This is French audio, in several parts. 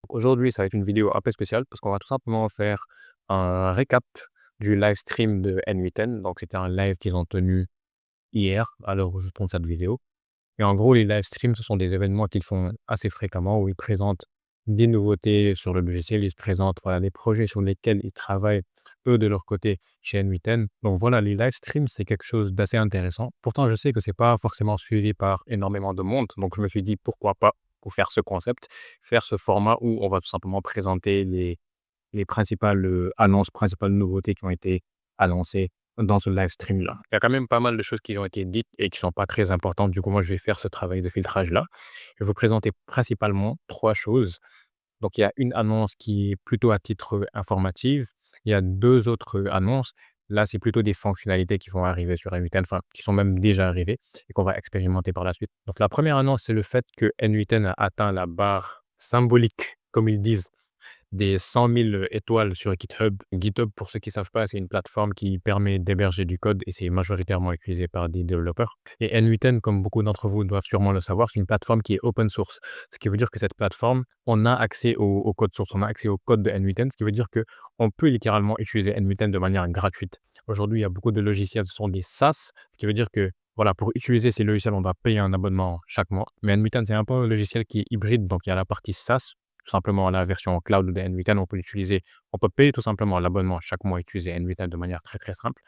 Aujourd'hui, ça va être une vidéo un peu spéciale parce qu'on va tout simplement faire un récap du live stream de N8N. Donc, c'était un live qu'ils ont tenu hier, à l'heure où je tourne cette vidéo. Et en gros, les live streams, ce sont des événements qu'ils font assez fréquemment où ils présentent des nouveautés sur le logiciel, ils se présentent voilà, les projets sur lesquels ils travaillent, eux, de leur côté, chez N8N. Donc voilà, les live streams, c'est quelque chose d'assez intéressant. Pourtant, je sais que c'est pas forcément suivi par énormément de monde. Donc, je me suis dit, pourquoi pas, pour faire ce concept, faire ce format où on va tout simplement présenter les principales annonces, principales nouveautés qui ont été annoncées dans ce live stream-là. Il y a quand même pas mal de choses qui ont été dites et qui sont pas très importantes. Du coup, moi, je vais faire ce travail de filtrage-là. Je vais vous présenter principalement 3 choses. Donc, il y a une annonce qui est plutôt à titre informatif. Il y a 2 autres annonces. Là, c'est plutôt des fonctionnalités qui vont arriver sur N8N, enfin, qui sont même déjà arrivées et qu'on va expérimenter par la suite. Donc, la première annonce, c'est le fait que N8N a atteint la barre symbolique, comme ils disent, des 100 000 étoiles sur GitHub. GitHub, pour ceux qui ne savent pas, c'est une plateforme qui permet d'héberger du code et c'est majoritairement utilisé par des développeurs. Et N8N, comme beaucoup d'entre vous doivent sûrement le savoir, c'est une plateforme qui est open source. Ce qui veut dire que cette plateforme, on a accès au code source, on a accès au code de N8N, ce qui veut dire qu'on peut littéralement utiliser N8N de manière gratuite. Aujourd'hui, il y a beaucoup de logiciels qui sont des SaaS, ce qui veut dire que voilà, pour utiliser ces logiciels, on doit payer un abonnement chaque mois. Mais N8N, c'est un peu un logiciel qui est hybride, donc il y a la partie SaaS, tout simplement la version cloud de N8N, on peut payer tout simplement l'abonnement chaque mois et utiliser N8N de manière très très simple.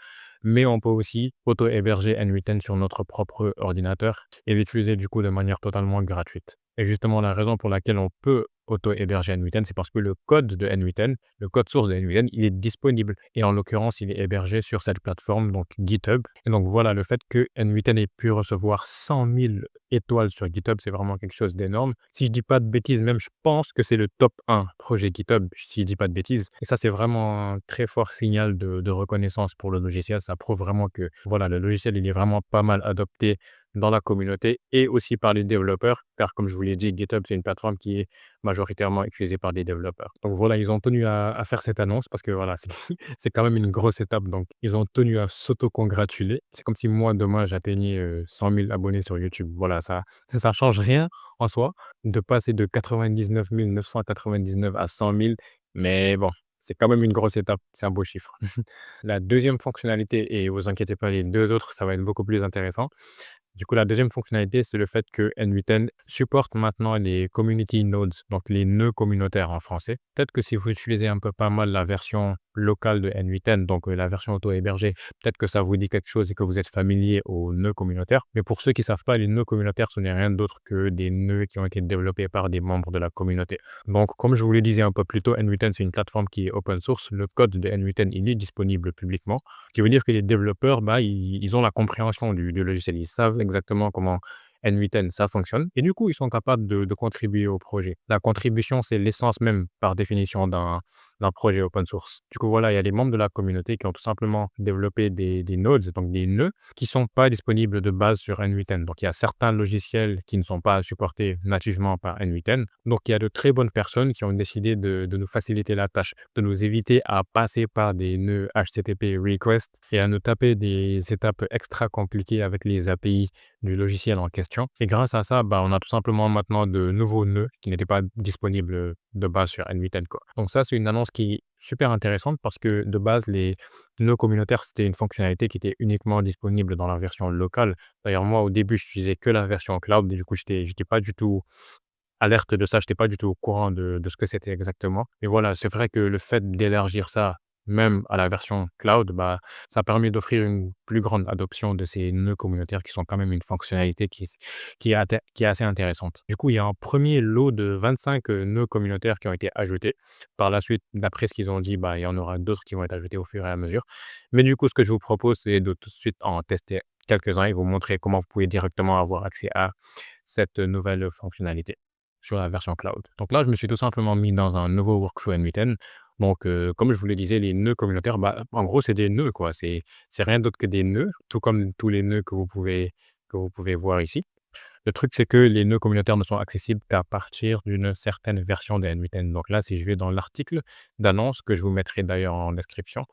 Mais on peut aussi auto-héberger N8N sur notre propre ordinateur et l'utiliser du coup de manière totalement gratuite. Et justement, la raison pour laquelle on peut auto-héberger N8N, c'est parce que le code de N8N, le code source de N8N, il est disponible. Et en l'occurrence, il est hébergé sur cette plateforme, donc GitHub. Et donc voilà, le fait que N8N ait pu recevoir 100 000 étoiles sur GitHub, c'est vraiment quelque chose d'énorme. Si je dis pas de bêtises, même je pense que c'est le top 1 projet GitHub, si je dis pas de bêtises. Et ça, c'est vraiment un très fort signal de reconnaissance pour le logiciel. Ça prouve vraiment que voilà, le logiciel, il est vraiment pas mal adopté dans la communauté et aussi par les développeurs, car comme je vous l'ai dit, GitHub, c'est une plateforme qui est majoritairement utilisée par des développeurs. Donc voilà, ils ont tenu à faire cette annonce parce que voilà, c'est c'est quand même une grosse étape. Donc, ils ont tenu à s'auto-congratuler. C'est comme si moi, demain, j'atteignais 100 000 abonnés sur YouTube. Voilà, ça change rien en soi de passer de 99 999 à 100 000. Mais bon, c'est quand même une grosse étape. C'est un beau chiffre. La deuxième fonctionnalité, et vous inquiétez pas, les 2 autres, ça va être beaucoup plus intéressant. Du coup, la deuxième fonctionnalité, c'est le fait que N8N supporte maintenant les community nodes, donc les nœuds communautaires en français. Peut-être que si vous utilisez un peu pas mal la version locale de N8N, donc la version auto-hébergée, peut-être que ça vous dit quelque chose et que vous êtes familier aux nœuds communautaires. Mais pour ceux qui ne savent pas, les nœuds communautaires, ce n'est rien d'autre que des nœuds qui ont été développés par des membres de la communauté. Donc, comme je vous le disais un peu plus tôt, N8N, c'est une plateforme qui est open source. Le code de N8N, il est disponible publiquement. Ce qui veut dire que les développeurs, bah, ils ont la compréhension du logiciel. Ils savent exactement comment N8N, ça fonctionne. Et du coup, ils sont capables de contribuer au projet. La contribution, c'est l'essence même, par définition, d'un projet open source. Du coup, voilà, il y a des membres de la communauté qui ont tout simplement développé des nodes, donc des nœuds, qui ne sont pas disponibles de base sur N8N. Donc, il y a certains logiciels qui ne sont pas supportés nativement par N8N. Donc, il y a de très bonnes personnes qui ont décidé de nous faciliter la tâche, de nous éviter à passer par des nœuds HTTP request et à nous taper des étapes extra compliquées avec les API du logiciel en question. Et grâce à ça, bah, on a tout simplement maintenant de nouveaux nœuds qui n'étaient pas disponibles de base sur N8N, quoi. Donc ça, c'est une annonce qui est super intéressante parce que de base, les nœuds communautaires, c'était une fonctionnalité qui était uniquement disponible dans la version locale. D'ailleurs, moi, au début, j'utilisais que la version cloud et du coup, j'étais pas du tout alerte de ça, j'étais pas du tout au courant de ce que c'était exactement. Mais voilà, c'est vrai que le fait d'élargir ça, même à la version cloud, bah, ça a permis d'offrir une plus grande adoption de ces nœuds communautaires qui sont quand même une fonctionnalité qui est assez intéressante. Du coup, il y a un premier lot de 25 nœuds communautaires qui ont été ajoutés. Par la suite, d'après ce qu'ils ont dit, bah, il y en aura d'autres qui vont être ajoutés au fur et à mesure. Mais du coup, ce que je vous propose, c'est de tout de suite en tester quelques-uns et vous montrer comment vous pouvez directement avoir accès à cette nouvelle fonctionnalité sur la version cloud. Donc là, je me suis tout simplement mis dans un nouveau workflow N8N. Donc, comme je vous le disais, les nœuds communautaires, bah, en gros, c'est des nœuds, quoi. C'est rien d'autre que des nœuds, tout comme tous les nœuds que vous pouvez voir ici. Le truc, c'est que les nœuds communautaires ne sont accessibles qu'à partir d'une certaine version de N8N. Donc là, si je vais dans l'article d'annonce, que je vous mettrai d'ailleurs en description,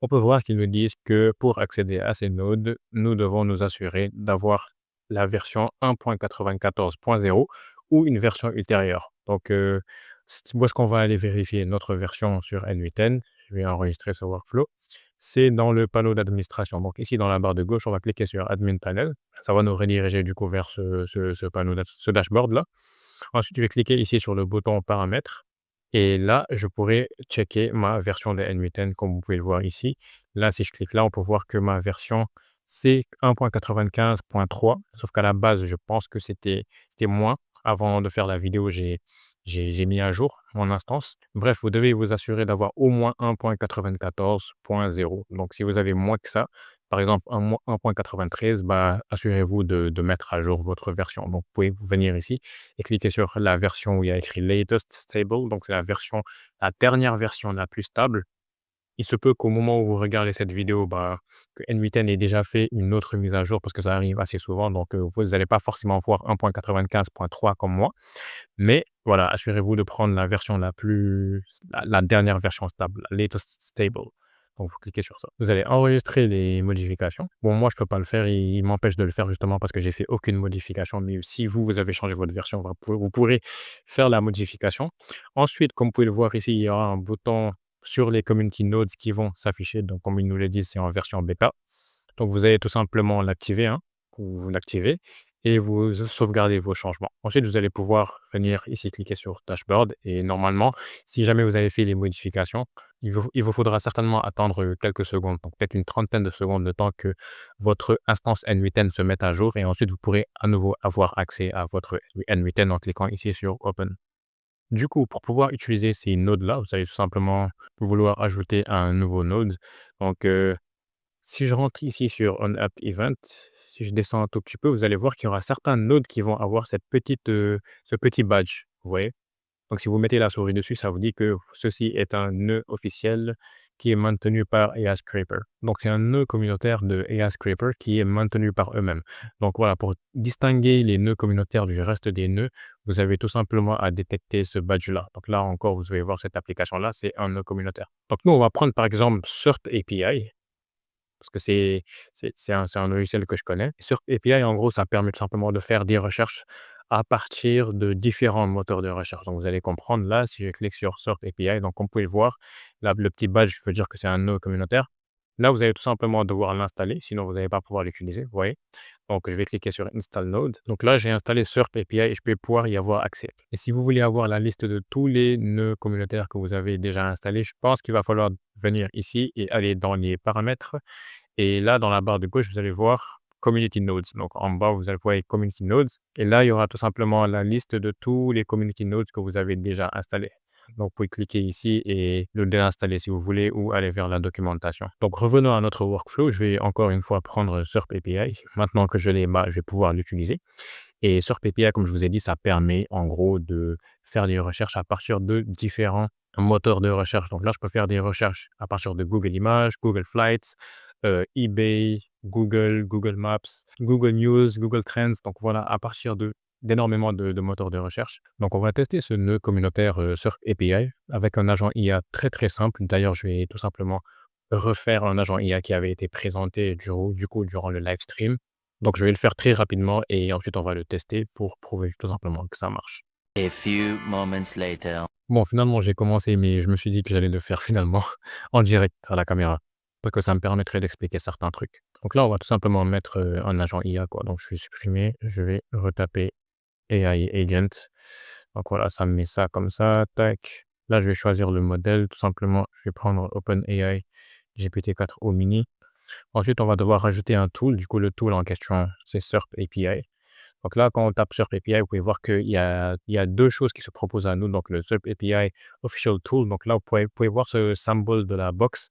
on peut voir qu'ils nous disent que pour accéder à ces nodes, nous devons nous assurer d'avoir la version 1.94.0 ou une version ultérieure. Donc, où est-ce qu'on va aller vérifier notre version sur N8N? Je vais enregistrer ce workflow. C'est dans le panneau d'administration. Donc ici, dans la barre de gauche, on va cliquer sur Admin Panel. Ça va nous rediriger du coup vers ce panneau, ce dashboard-là. Ensuite, je vais cliquer ici sur le bouton Paramètres. Et là, je pourrais checker ma version de N8N, comme vous pouvez le voir ici. Là, si je clique là, on peut voir que ma version, c'est 1.95.3. Sauf qu'à la base, je pense que c'était moins. Avant de faire la vidéo, j'ai mis à jour mon instance. Bref, vous devez vous assurer d'avoir au moins 1.94.0. Donc, si vous avez moins que ça, par exemple 1.93, bah, assurez-vous de mettre à jour votre version. Donc, vous pouvez venir ici et cliquer sur la version où il y a écrit Latest Stable. Donc, c'est la dernière version la plus stable. Il se peut qu'au moment où vous regardez cette vidéo, bah, que N8N ait déjà fait une autre mise à jour parce que ça arrive assez souvent. Donc, vous n'allez pas forcément voir 1.95.3 comme moi. Mais voilà, assurez-vous de prendre la version la dernière version stable, la latest stable. Donc, vous cliquez sur ça. Vous allez enregistrer les modifications. Bon, moi, je ne peux pas le faire. Il m'empêche de le faire justement parce que j'ai fait aucune modification. Mais si vous avez changé votre version, vous pourrez faire la modification. Ensuite, comme vous pouvez le voir ici, il y aura un bouton sur les community nodes qui vont s'afficher. Donc, comme ils nous le disent, c'est en version bêta. Donc, vous allez tout simplement l'activer, hein, ou vous l'activez et vous sauvegardez vos changements. Ensuite, vous allez pouvoir venir ici cliquer sur Dashboard et normalement, si jamais vous avez fait les modifications, il vous faudra certainement attendre quelques secondes, donc peut-être une trentaine de secondes, le temps que votre instance N8N se mette à jour et ensuite vous pourrez à nouveau avoir accès à votre N8N en cliquant ici sur Open. Du coup, pour pouvoir utiliser ces nodes-là, vous allez tout simplement vouloir ajouter un nouveau node. Donc, si je rentre ici sur On-App Event, si je descends un tout petit peu, vous allez voir qu'il y aura certains nodes qui vont avoir ce petit badge, vous voyez? Donc si vous mettez la souris dessus, ça vous dit que ceci est un nœud officiel qui est maintenu par AI Scraper. Donc c'est un nœud communautaire de AI Scraper qui est maintenu par eux-mêmes. Donc voilà, pour distinguer les nœuds communautaires du reste des nœuds, vous avez tout simplement à détecter ce badge-là. Donc là encore, vous allez voir cette application-là, c'est un nœud communautaire. Donc nous, on va prendre par exemple Cert API. Parce que c'est un logiciel que je connais. Sur API, en gros, ça permet tout simplement de faire des recherches à partir de différents moteurs de recherche. Donc, vous allez comprendre là, si je clique sur Sort API, donc comme vous pouvez le voir, là, le petit badge veut dire que c'est un nœud communautaire. Là, vous allez tout simplement devoir l'installer, sinon vous n'allez pas pouvoir l'utiliser, vous voyez. Donc, je vais cliquer sur Install Node. Donc là, j'ai installé Sort API et je vais pouvoir y avoir accès. Et si vous voulez avoir la liste de tous les nœuds communautaires que vous avez déjà installés, je pense qu'il va falloir venir ici et aller dans les paramètres et là, dans la barre de gauche, vous allez voir Community Nodes. Donc, en bas, vous allez voir Community Nodes. Et là, il y aura tout simplement la liste de tous les Community Nodes que vous avez déjà installés. Donc, vous pouvez cliquer ici et le déinstaller si vous voulez ou aller vers la documentation. Donc, revenons à notre workflow. Je vais encore une fois prendre SERP API. Maintenant que je l'ai, bah, je vais pouvoir l'utiliser. Et SERP API, comme je vous ai dit, ça permet en gros de faire des recherches à partir de différents moteurs de recherche. Donc là, je peux faire des recherches à partir de Google Images, Google Flights, eBay, Google Maps, Google News, Google Trends. Donc voilà, à partir d'énormément de moteurs de recherche. Donc on va tester ce nœud communautaire SERP API avec un agent IA très très simple. D'ailleurs, je vais tout simplement refaire un agent IA qui avait été présenté du coup durant le live stream. Donc je vais le faire très rapidement et ensuite on va le tester pour prouver tout simplement que ça marche. A few moments later. Bon, finalement, j'ai commencé, mais je me suis dit que j'allais le faire finalement en direct à la caméra parce que ça me permettrait d'expliquer certains trucs. Donc là, on va tout simplement mettre un agent IA, quoi. Donc je vais supprimer, je vais retaper AI Agent. Donc voilà, ça me met ça comme ça, tac. Là, je vais choisir le modèle, tout simplement. Je vais prendre OpenAI GPT-4o mini. Ensuite, on va devoir rajouter un tool. Du coup, le tool en question, c'est SERP API. Donc là, quand on tape SERP API, vous pouvez voir qu'il y a deux choses qui se proposent à nous. Donc, le SERP API Official Tool. Donc là, vous pouvez voir ce symbole de la box.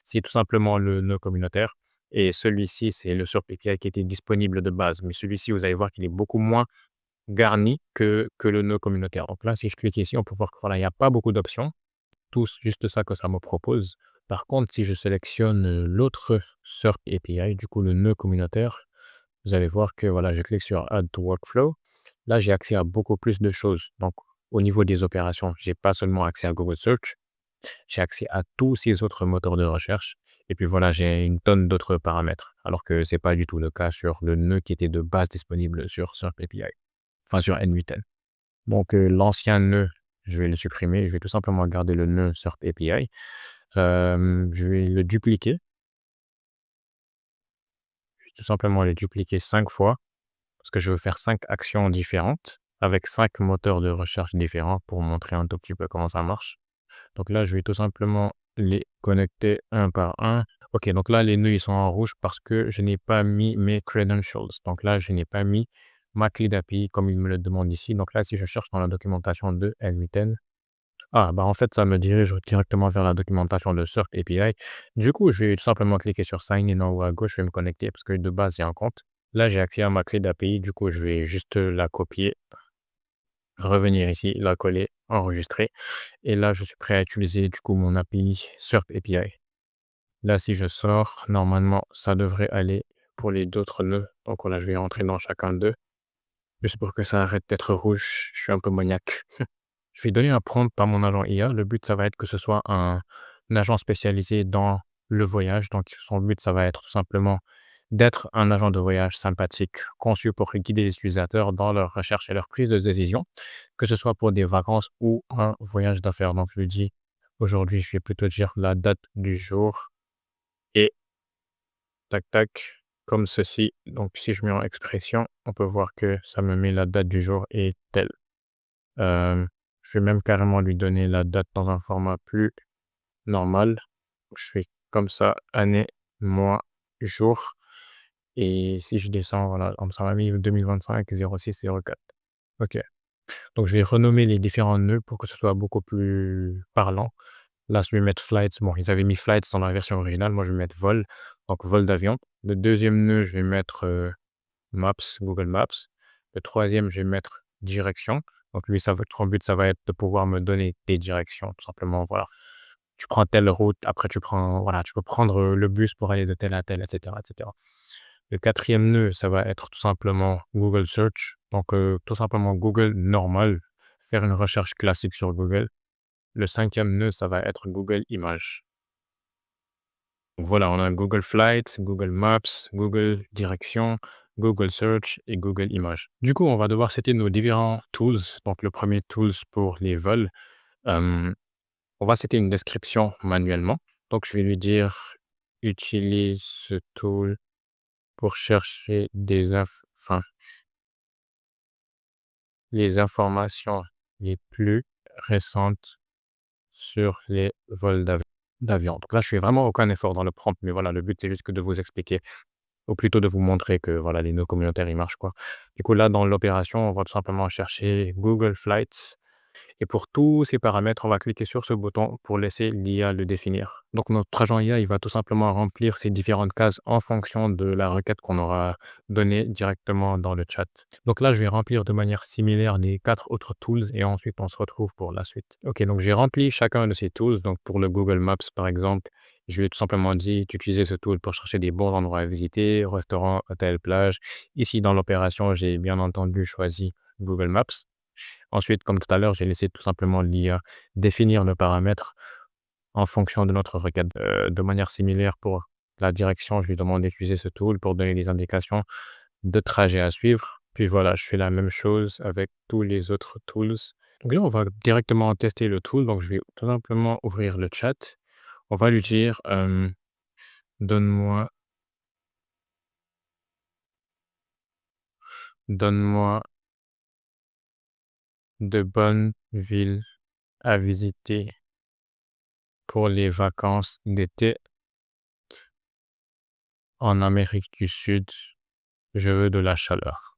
C'est tout simplement le nœud communautaire. Et celui-ci, c'est le SERP API qui était disponible de base. Mais celui-ci, vous allez voir qu'il est beaucoup moins garni que le nœud communautaire. Donc là, si je clique ici, on peut voir que voilà, il n'y a pas beaucoup d'options. Tout juste ça que ça me propose. Par contre, si je sélectionne l'autre SERP API, du coup le nœud communautaire, vous allez voir que voilà, je clique sur Add to Workflow. Là, j'ai accès à beaucoup plus de choses. Donc, au niveau des opérations, j'ai pas seulement accès à Google Search, j'ai accès à tous ces autres moteurs de recherche. Et puis voilà, j'ai une tonne d'autres paramètres. Alors que c'est pas du tout le cas sur le nœud qui était de base disponible sur SERP API, enfin sur N8N. Donc, l'ancien nœud, je vais le supprimer. Je vais tout simplement garder le nœud SERP API. Je vais le dupliquer. Je vais tout simplement le dupliquer 5 fois parce que je veux faire 5 actions différentes avec 5 moteurs de recherche différents pour montrer un tout petit peu comment ça marche. Donc là, je vais tout simplement les connecter un par un. OK, donc là, les nœuds, ils sont en rouge parce que je n'ai pas mis mes credentials. Donc là, je n'ai pas mis ma clé d'API comme il me le demande ici. Donc là, si je cherche dans la documentation de N8N, bah en fait, ça me dirige directement vers la documentation de SERP API. Du coup, je vais tout simplement cliquer sur Sign in en haut à gauche, je vais me connecter parce que de base, il y a un compte. Là, j'ai accès à ma clé d'API. Du coup, je vais juste la copier, revenir ici, la coller, enregistrer. Et là, je suis prêt à utiliser du coup mon API SERP API. Là, si je sors, normalement, ça devrait aller pour les d'autres nœuds. Donc là, je vais rentrer dans chacun d'eux, juste pour que ça arrête d'être rouge. Je suis un peu maniaque. Je vais donner un prompt à mon agent IA. Le but, ça va être que ce soit un agent spécialisé dans le voyage. Donc, son but, ça va être tout simplement d'être un agent de voyage sympathique, conçu pour guider les utilisateurs dans leur recherche et leur prise de décision, que ce soit pour des vacances ou un voyage d'affaires. Donc, je lui dis, aujourd'hui, je vais plutôt dire la date du jour et tac, tac, comme ceci. Donc, si je mets en expression, on peut voir que ça me met la date du jour et telle. Je vais même carrément lui donner la date dans un format plus normal. Je fais comme ça, année, mois, jour. Et si je descends, voilà, ça m'a mis 2025 06 04. OK. Donc, je vais renommer les différents nœuds pour que ce soit beaucoup plus parlant. Là, je vais mettre flights. Bon, ils avaient mis flights dans la version originale. Moi, je vais mettre vol. Donc, vol d'avion. Le deuxième nœud, je vais mettre Maps, Google Maps. Le troisième, je vais mettre direction. Donc lui, son but, ça va être de pouvoir me donner des directions, tout simplement. Voilà. Tu prends telle route, après voilà, tu peux prendre le bus pour aller de telle à telle, etc., etc. Le quatrième nœud, ça va être tout simplement Google Search. Donc, tout simplement Google normal, faire une recherche classique sur Google. Le cinquième nœud, ça va être Google Images. Donc voilà, on a Google Flights, Google Maps, Google Direction, Google Search et Google Images. Du coup, on va devoir setter nos différents tools. Donc, le premier tools pour les vols, euh, on va setter une description manuellement. Donc, je vais lui dire utilise ce tool pour chercher les informations les plus récentes sur les vols d'avion. Donc là, je fais vraiment aucun effort dans le prompt, mais voilà, le but, c'est juste que de vous expliquer ou plutôt de vous montrer que voilà, les nœuds communautaires, ils marchent, quoi. Du coup, là, dans l'opération, on va tout simplement chercher Google Flights et pour tous ces paramètres, on va cliquer sur ce bouton pour laisser l'IA le définir. Donc, notre agent IA, il va tout simplement remplir ces différentes cases en fonction de la requête qu'on aura donnée directement dans le chat. Donc là, je vais remplir de manière similaire les 4 autres tools et ensuite on se retrouve pour la suite. OK, donc j'ai rempli chacun de ces tools. Donc pour le Google Maps, par exemple, je lui ai tout simplement dit d'utiliser ce tool pour chercher des bons endroits à visiter, restaurants, hôtels, plages. Ici, dans l'opération, j'ai bien entendu choisi Google Maps. Ensuite, comme tout à l'heure, j'ai laissé tout simplement l'IA définir nos paramètres en fonction de notre requête. De manière similaire pour la direction, je lui demande d'utiliser ce tool pour donner des indications de trajet à suivre. Puis voilà, je fais la même chose avec tous les autres tools. Donc là, on va directement tester le tool. Donc, je vais tout simplement ouvrir le chat. On va lui dire, donne-moi, donne-moi de bonnes villes à visiter pour les vacances d'été en Amérique du Sud. Je veux de la chaleur.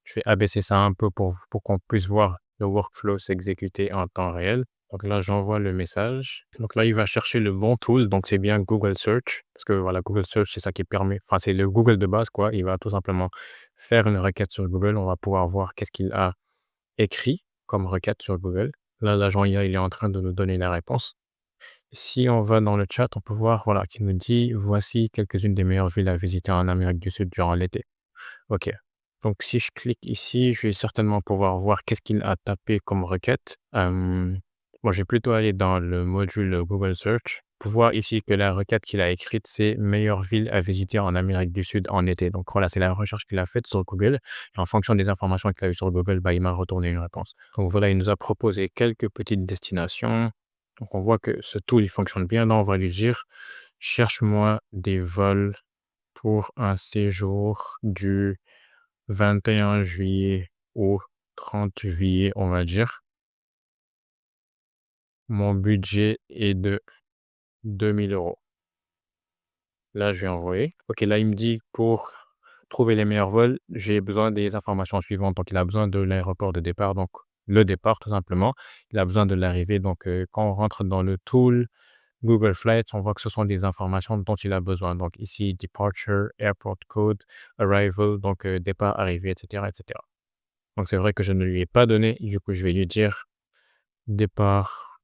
Je vais abaisser ça un peu pour qu'on puisse voir le workflow s'exécuter en temps réel. Donc là, j'envoie le message. Donc là, il va chercher le bon tool. Donc c'est bien Google Search. Parce que voilà, Google Search, c'est ça qui permet. Enfin, c'est le Google de base, quoi. Il va tout simplement faire une requête sur Google. On va pouvoir voir qu'est-ce qu'il a écrit comme requête sur Google. Là, l'agent IA, il est en train de nous donner la réponse. Si on va dans le chat, on peut voir, voilà, qu'il nous dit voici quelques-unes des meilleures villes à visiter en Amérique du Sud durant l'été. OK. Donc si je clique ici, je vais certainement pouvoir voir qu'est-ce qu'il a tapé comme requête. Moi, je vais plutôt aller dans le module Google Search. peut voir ici que la requête qu'il a écrite, c'est meilleure ville à visiter en Amérique du Sud en été. Donc voilà, c'est la recherche qu'il a faite sur Google. Et en fonction des informations qu'il a eues sur Google, bah, il m'a retourné une réponse. Donc voilà, il nous a proposé quelques petites destinations. Donc on voit que ce tool, il fonctionne bien. Là, on va lui dire, cherche-moi des vols pour un séjour du 21 juillet au 30 juillet, on va dire. Mon budget est de 2 000 €. Là, je vais envoyer. OK, là, il me dit pour trouver les meilleurs vols, j'ai besoin des informations suivantes. Donc, il a besoin de l'aéroport de départ, donc le départ tout simplement. Il a besoin de l'arrivée. Donc, quand on rentre dans le tool Google Flights, on voit que ce sont des informations dont il a besoin. Donc, ici, departure, airport code, arrival, donc départ, arrivée, etc., etc. Donc, c'est vrai que je ne lui ai pas donné. Du coup, je vais lui dire départ,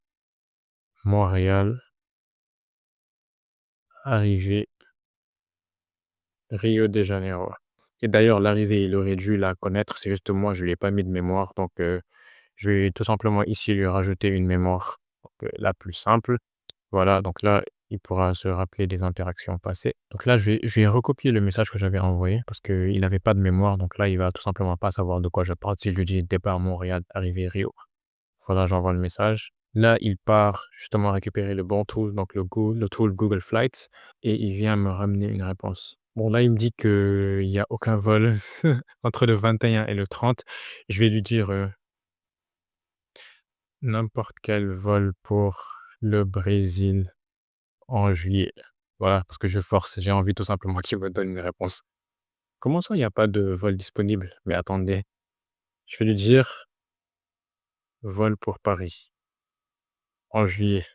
Montréal, arrivée, Rio de Janeiro. Et d'ailleurs, l'arrivée, il aurait dû la connaître, c'est juste moi, je ne lui ai pas mis de mémoire. Donc, je vais tout simplement ici lui rajouter une mémoire, donc, la plus simple. Voilà, donc là, il pourra se rappeler des interactions passées. Donc là, je vais recopier le message que j'avais envoyé parce qu'il n'avait pas de mémoire. Donc là, il va tout simplement pas savoir de quoi je parle si je lui dis départ Montréal, arrivée Rio. Voilà, j'envoie le message. Là, il part justement récupérer le bon tool, donc le tool Google Flights, et il vient me ramener une réponse. Bon, là, il me dit qu'il n'y a aucun vol entre le 21 et le 30. Je vais lui dire n'importe quel vol pour le Brésil en juillet. Voilà, parce que je force, j'ai envie tout simplement qu'il me donne une réponse. Comment ça, il n'y a pas de vol disponible? Mais attendez, je vais lui dire vol pour Paris en juillet.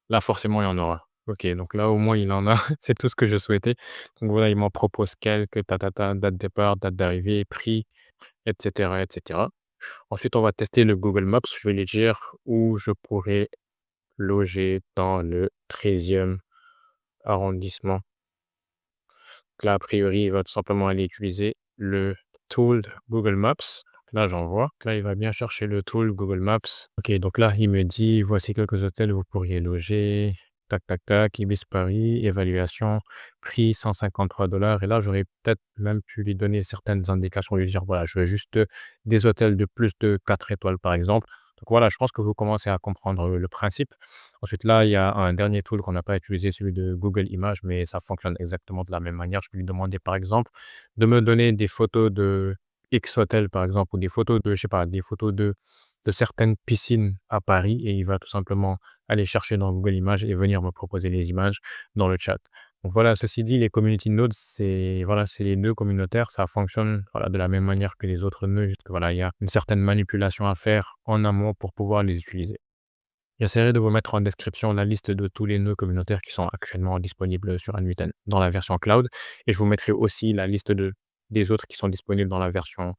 Là, forcément, il y en aura. OK, donc là, au moins, il en a. C'est tout ce que je souhaitais. Donc voilà, il m'en propose quelques, date de départ, date d'arrivée, prix, et cetera, et cetera. Ensuite, on va tester le Google Maps. Je vais lui dire où je pourrais loger dans le 13e arrondissement. Donc là, a priori, il va tout simplement aller utiliser le tool Google Maps. Là, j'envoie. Là, il va bien chercher le tool Google Maps. OK, donc là, il me dit: «Voici quelques hôtels où vous pourriez loger. Tac, tac, tac, Ibis Paris, évaluation, prix 153 $ et là, j'aurais peut-être même pu lui donner certaines indications, lui dire: «Voilà, je veux juste, des hôtels de plus de 4 étoiles», par exemple. Donc voilà, je pense que vous commencez à comprendre, le principe. Ensuite, là, il y a un dernier tool qu'on n'a pas utilisé, celui de Google Images, mais ça fonctionne exactement de la même manière. Je peux lui demander, par exemple, de me donner des photos de X hôtel, par exemple, ou des photos de, je sais pas, des photos de certaines piscines à Paris, et il va tout simplement aller chercher dans Google Images et venir me proposer les images dans le chat. Donc voilà, ceci dit, les community nodes, c'est voilà, c'est les nœuds communautaires, ça fonctionne voilà, de la même manière que les autres nœuds, juste que voilà, il y a une certaine manipulation à faire en amont pour pouvoir les utiliser. J'essaierai de vous mettre en description la liste de tous les nœuds communautaires qui sont actuellement disponibles sur n dans la version cloud, et je vous mettrai aussi la liste des autres qui sont disponibles dans la version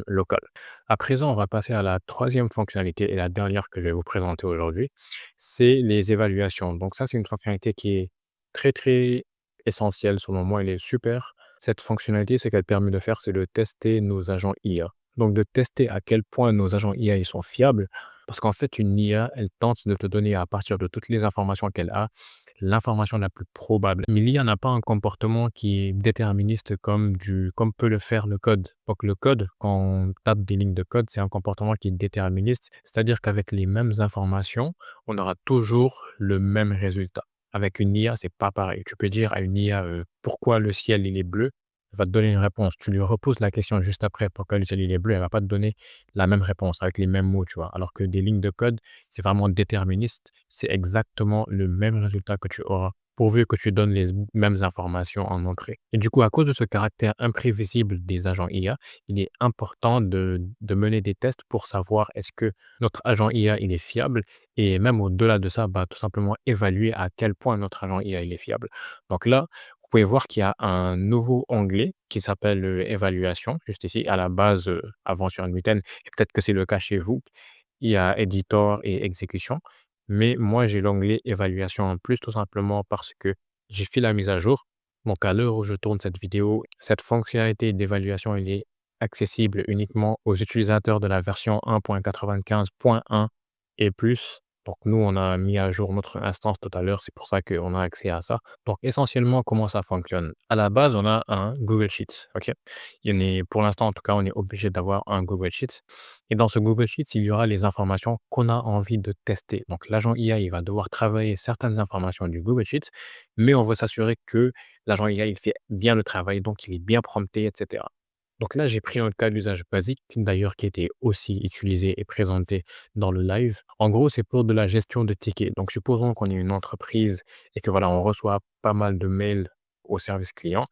locale. À présent, on va passer à la troisième fonctionnalité et la dernière que je vais vous présenter aujourd'hui, c'est les évaluations. Donc ça, c'est une fonctionnalité qui est très très essentielle selon moi, elle est super. Cette fonctionnalité, ce qu'elle permet de faire, c'est de tester nos agents IA. Donc de tester à quel point nos agents IA ils sont fiables, parce qu'en fait, une IA, elle tente de te donner, à partir de toutes les informations qu'elle a, l'information la plus probable. Mais l'IA n'a pas un comportement qui est déterministe comme peut le faire le code. Donc le code, quand on tape des lignes de code, c'est un comportement qui est déterministe, c'est-à-dire qu'avec les mêmes informations, on aura toujours le même résultat. Avec une IA, c'est pas pareil. Tu peux dire à une IA, pourquoi le ciel il est bleu, elle va te donner une réponse. Tu lui reposes la question juste après, pourquoi le ciel il est bleu, elle va pas te donner la même réponse avec les mêmes mots, tu vois. Alors que des lignes de code, c'est vraiment déterministe. C'est exactement le même résultat que tu auras, pourvu que tu donnes les mêmes informations en entrée. Et du coup, à cause de ce caractère imprévisible des agents IA, il est important de mener des tests pour savoir est-ce que notre agent IA, il est fiable, et même au-delà de ça, bah, tout simplement évaluer à quel point notre agent IA, il est fiable. Donc là, vous pouvez voir qu'il y a un nouveau onglet qui s'appelle évaluation, juste ici, à la base, avant sur Unwritten, et peut-être que c'est le cas chez vous. Il y a éditor et exécution, mais moi, j'ai l'onglet évaluation en plus, tout simplement parce que j'ai fait la mise à jour. Donc, à l'heure où je tourne cette vidéo, cette fonctionnalité d'évaluation, elle est accessible uniquement aux utilisateurs de la version 1.95.1 et plus. Donc nous, on a mis à jour notre instance tout à l'heure, c'est pour ça qu'on a accès à ça. Donc essentiellement, comment ça fonctionne? À la base, on a un Google Sheets, OK? Pour l'instant, en tout cas, on est obligé d'avoir un Google Sheets et dans ce Google Sheets, il y aura les informations qu'on a envie de tester. Donc l'agent IA, il va devoir travailler certaines informations du Google Sheets, mais on veut s'assurer que l'agent IA, il fait bien le travail, donc il est bien prompté et cetera. Donc là, j'ai pris un cas d'usage basique, d'ailleurs qui était aussi utilisé et présenté dans le live. En gros, c'est pour de la gestion de tickets. Donc supposons qu'on est une entreprise et que voilà, on reçoit pas mal de mails au service client.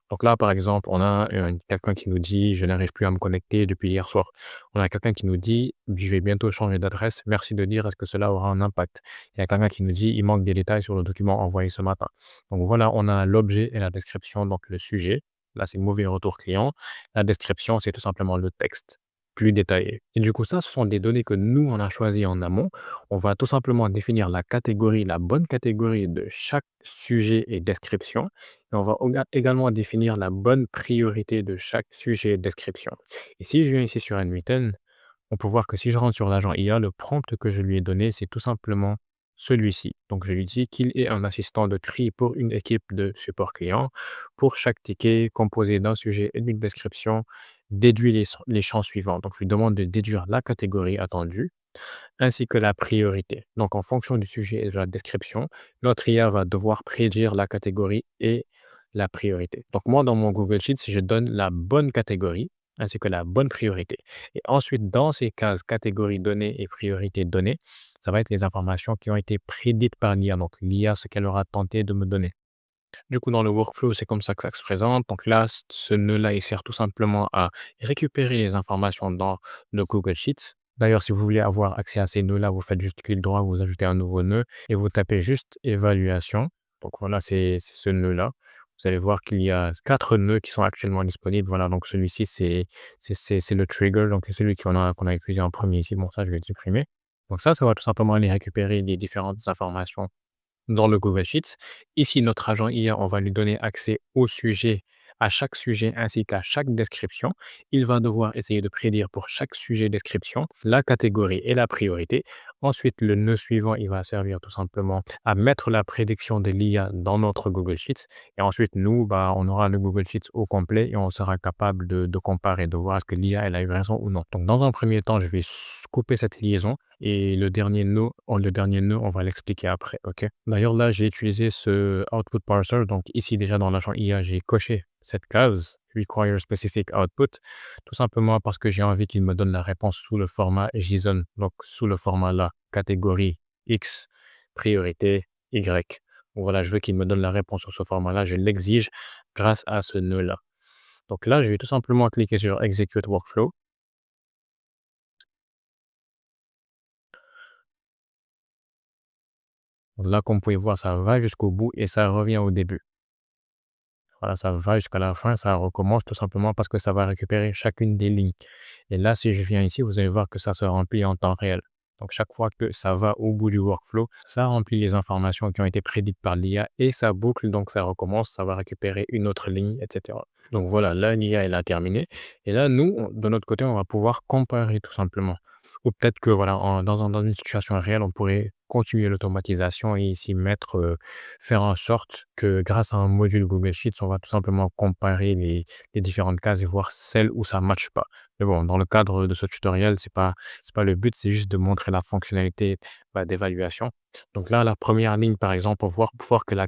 Donc là, par exemple, on a quelqu'un qui nous dit: «Je n'arrive plus à me connecter depuis hier soir». On a quelqu'un qui nous dit: «Je vais bientôt changer d'adresse. Merci de dire, est-ce que cela aura un impact?» Il y a quelqu'un qui nous dit: «Il manque des détails sur le document envoyé ce matin». Donc voilà, on a l'objet et la description, donc le sujet. Là, c'est mauvais retour client. La description, c'est tout simplement le texte plus détaillé. Et du coup, ça, ce sont des données que nous, on a choisies en amont. On va tout simplement définir la catégorie, la bonne catégorie de chaque sujet et description. Et on va également définir la bonne priorité de chaque sujet et description. Et si je viens ici sur NWritten, on peut voir que si je rentre sur l'agent IA, le prompt que je lui ai donné, c'est tout simplement celui-ci. Donc, je lui dis qu'il est un assistant de tri pour une équipe de support client. Pour chaque ticket composé d'un sujet et d'une description, déduis les champs suivants. Donc, je lui demande de déduire la catégorie attendue ainsi que la priorité. Donc, en fonction du sujet et de la description, notre IA va devoir prédire la catégorie et la priorité. Donc, moi, dans mon Google Sheets, je donne la bonne catégorie ainsi que la bonne priorité. Et ensuite, dans ces cases catégorie donnée et priorité donnée, ça va être les informations qui ont été prédites par l'IA. Donc, l'IA, ce qu'elle aura tenté de me donner. Du coup, dans le workflow, c'est comme ça que ça se présente. Donc là, ce nœud-là, il sert tout simplement à récupérer les informations dans le Google Sheets. D'ailleurs, si vous voulez avoir accès à ces nœuds-là, vous faites juste clic droit, vous ajoutez un nouveau nœud et vous tapez juste évaluation. Donc voilà, c'est ce nœud-là. Vous allez voir qu'il y a 4 nœuds qui sont actuellement disponibles. Voilà, donc celui-ci, c'est le trigger. Donc c'est celui qu'on a utilisé en premier ici. Bon, ça, je vais le supprimer. Donc ça va tout simplement aller récupérer les différentes informations dans le Google Sheets. Ici, notre agent IA, on va lui donner accès au sujet, à chaque sujet ainsi qu'à chaque description. Il va devoir essayer de prédire pour chaque sujet description la catégorie et la priorité. Ensuite, le nœud suivant, il va servir tout simplement à mettre la prédiction de l'IA dans notre Google Sheets. Et ensuite, nous, bah, on aura le Google Sheets au complet et on sera capable de comparer, de voir est-ce que l'IA, elle a eu raison ou non. Donc, dans un premier temps, je vais couper cette liaison et le dernier nœud, on va l'expliquer après, OK? D'ailleurs, là, j'ai utilisé ce output parser. Donc ici, déjà dans l'agent IA, j'ai coché cette case require specific output, tout simplement parce que j'ai envie qu'il me donne la réponse sous le format JSON. Donc sous le format là, catégorie X, priorité Y. Donc voilà, je veux qu'il me donne la réponse sur ce format-là, je l'exige grâce à ce nœud-là. Donc là, je vais tout simplement cliquer sur execute workflow. Là, comme vous pouvez voir, ça va jusqu'au bout et ça revient au début. Voilà, ça va jusqu'à la fin, ça recommence tout simplement parce que ça va récupérer chacune des lignes. Et là, si je viens ici, vous allez voir que ça se remplit en temps réel. Donc, chaque fois que ça va au bout du workflow, ça remplit les informations qui ont été prédites par l'IA et ça boucle, donc ça recommence, ça va récupérer une autre ligne, etc. Donc voilà, là, l'IA, elle a terminé. Et là, nous, de notre côté, on va pouvoir comparer tout simplement. Ou peut-être que voilà, dans une situation réelle, on pourrait continuer l'automatisation et ici faire en sorte que grâce à un module Google Sheets, on va tout simplement comparer les différentes cases et voir celles où ça ne matche pas. Mais bon, dans le cadre de ce tutoriel, c'est pas le but, c'est juste de montrer la fonctionnalité bah, d'évaluation. Donc là, la première ligne, par exemple, pour voir que la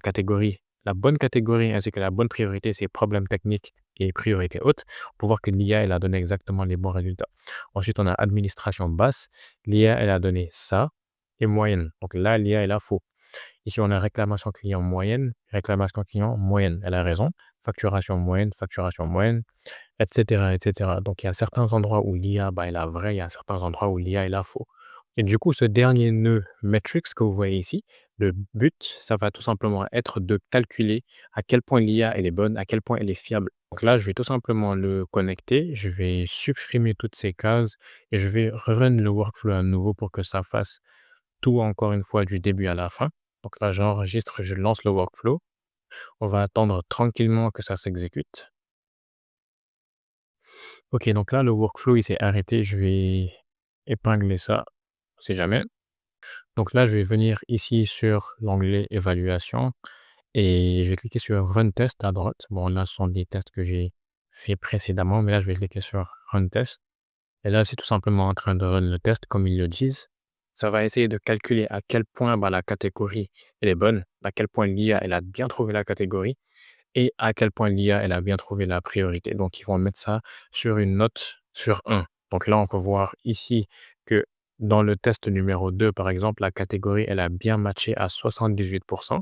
bonne catégorie ainsi que la bonne priorité, c'est problème technique et priorité haute. Pour voir que l'IA, elle a donné exactement les bons résultats. Ensuite, on a administration basse. L'IA, elle a donné ça et moyenne. Donc là, l'IA, elle a faux. Ici, on a réclamation client moyenne. Elle a raison. Facturation moyenne, etc., etc. Donc, il y a certains endroits où l'IA, bah, elle a vrai, il y a certains endroits où l'IA, elle a faux. Et du coup, ce dernier nœud metrics que vous voyez ici, le but, ça va tout simplement être de calculer à quel point l'IA, elle est bonne, à quel point elle est fiable. Donc là, je vais tout simplement le connecter, je vais supprimer toutes ces cases et je vais run le workflow à nouveau pour que ça fasse tout encore une fois du début à la fin. Donc là, j'enregistre, je lance le workflow. On va attendre tranquillement que ça s'exécute. OK, donc là, le workflow, il s'est arrêté. Je vais épingler ça, on sait jamais. Donc là, je vais venir ici sur l'onglet évaluation et je vais cliquer sur Run Test à droite. Bon, là, ce sont des tests que j'ai fait précédemment, mais là, je vais cliquer sur Run Test. Et là, c'est tout simplement en train de run le test, comme ils le disent. Ça va essayer de calculer à quel point bah, la catégorie elle est bonne, à quel point l'IA elle a bien trouvé la catégorie et à quel point l'IA elle a bien trouvé la priorité. Donc, ils vont mettre ça sur une note sur 1. Donc là, on peut voir ici que dans le test numéro 2, par exemple, la catégorie elle a bien matché à 78%,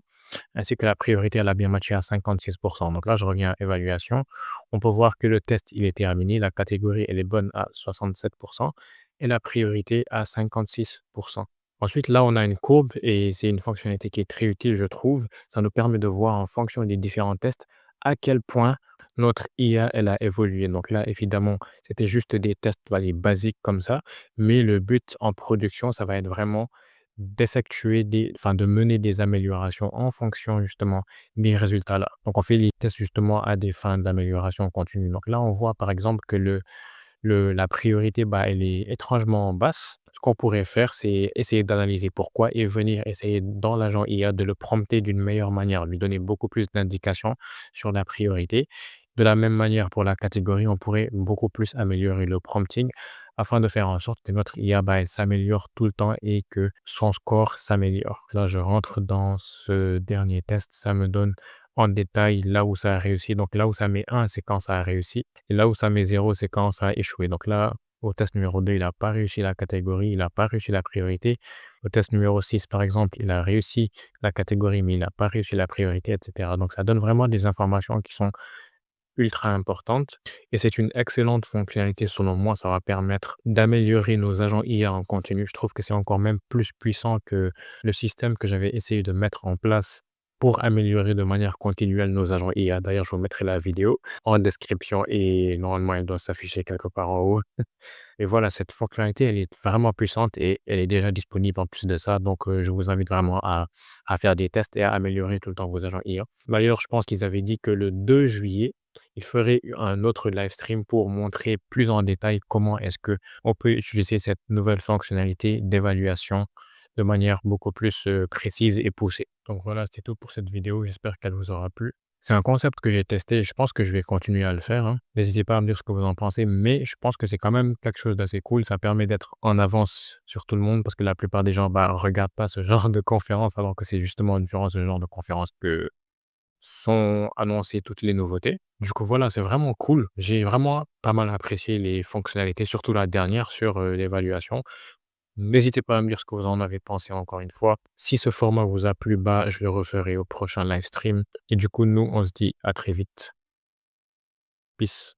ainsi que la priorité elle a bien matché à 56%. Donc là, je reviens à évaluation. On peut voir que le test il est terminé, la catégorie elle est bonne à 67% et la priorité à 56%. Ensuite, là, on a une courbe et c'est une fonctionnalité qui est très utile, je trouve. Ça nous permet de voir en fonction des différents tests à quel point notre IA elle a évolué. Donc là, évidemment, c'était juste des tests, vas-y, basiques comme ça, mais le but en production, ça va être vraiment d'effectuer enfin, de mener des améliorations en fonction justement des résultats là. Donc on fait les tests justement à des fins d'amélioration continue. Donc là, on voit par exemple que la priorité, bah, elle est étrangement basse. Ce qu'on pourrait faire, c'est essayer d'analyser pourquoi et venir essayer dans l'agent IA de le prompter d'une meilleure manière, lui donner beaucoup plus d'indications sur la priorité. De la même manière, pour la catégorie, on pourrait beaucoup plus améliorer le prompting afin de faire en sorte que notre IA, bah, elle s'améliore tout le temps et que son score s'améliore. Là, je rentre dans ce dernier test, ça me donne en détail là où ça a réussi. Donc là où ça met 1, c'est quand ça a réussi. Et là où ça met 0, c'est quand ça a échoué. Donc là, au test numéro 2, il n'a pas réussi la catégorie, il n'a pas réussi la priorité. Au test numéro 6, par exemple, il a réussi la catégorie, mais il n'a pas réussi la priorité, etc. Donc ça donne vraiment des informations qui sont ultra importantes. Et c'est une excellente fonctionnalité selon moi. Ça va permettre d'améliorer nos agents IA en continu. Je trouve que c'est encore même plus puissant que le système que j'avais essayé de mettre en place pour améliorer de manière continuelle nos agents IA. D'ailleurs, je vous mettrai la vidéo en description et normalement, elle doit s'afficher quelque part en haut. Et voilà, cette fonctionnalité, elle est vraiment puissante et elle est déjà disponible en plus de ça. Donc, je vous invite vraiment à faire des tests et à améliorer tout le temps vos agents IA. D'ailleurs, je pense qu'ils avaient dit que le 2 juillet, ils feraient un autre live stream pour montrer plus en détail comment est-ce que on peut utiliser cette nouvelle fonctionnalité d'évaluation de manière beaucoup plus précise et poussée. Donc voilà, c'était tout pour cette vidéo. J'espère qu'elle vous aura plu. C'est un concept que j'ai testé et je pense que je vais continuer à le faire, hein. N'hésitez pas à me dire ce que vous en pensez, mais je pense que c'est quand même quelque chose d'assez cool. Ça permet d'être en avance sur tout le monde parce que la plupart des gens bah, regardent pas ce genre de conférence alors que c'est justement durant ce genre de conférence que sont annoncées toutes les nouveautés. Du coup, voilà, c'est vraiment cool. J'ai vraiment pas mal apprécié les fonctionnalités, surtout la dernière sur l'évaluation. N'hésitez pas à me dire ce que vous en avez pensé encore une fois. Si ce format vous a plu, bah, je le referai au prochain live stream. Et du coup, nous, on se dit à très vite. Peace.